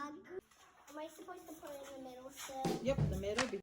Am I supposed to put it in the middle still? Yep, the middle.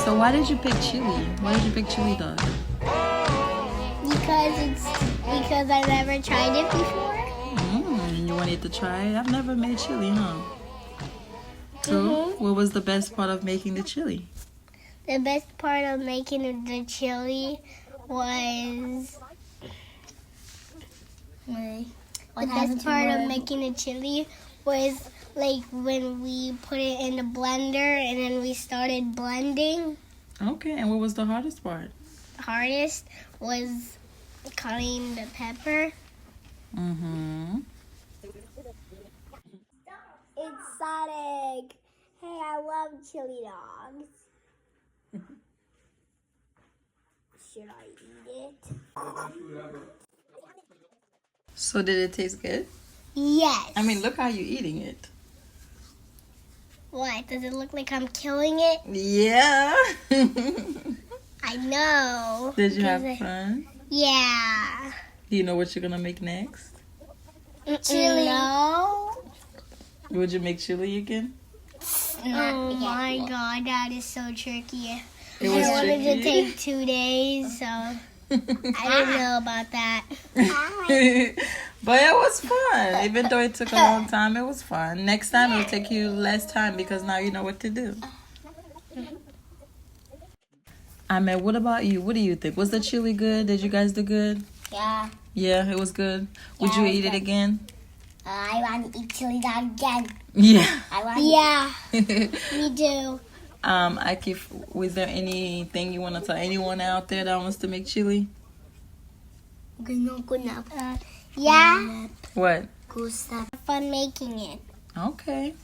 So why did you pick chili? Why did you pick chili dog? Because I never tried it before. You wanted to try it? I've never made chili, huh? So, what was the best part of making the chili? The best part of making the chili was like when we put it in the blender and then we started blending. Okay, and what was the hardest part? The hardest was cutting the pepper. Exotic. Hey, I love chili dogs. Should I eat it? So did it taste good? Yes. I mean, look how you're eating it. What? Does it look like I'm killing it? Yeah. I know. Did you have fun? Yeah. Do you know what you're gonna make next? Chili. No. Would you make chili again? Oh my god, that is so tricky. It was I wanted tricky. to take 2 days, so I don't know about that. But it was fun. Even though it took a long time, it was fun. Next time it'll take you less time because now you know what to do. Ahmed, what about you? What do you think? Was the chili good? Did you guys do good? Yeah. Yeah, it was good. Would you eat it again? I want to eat chili dog again. Yeah. Me too. Akif, was there anything you want to tell anyone out there that wants to make chili? Yeah. What? Fun making it. Okay.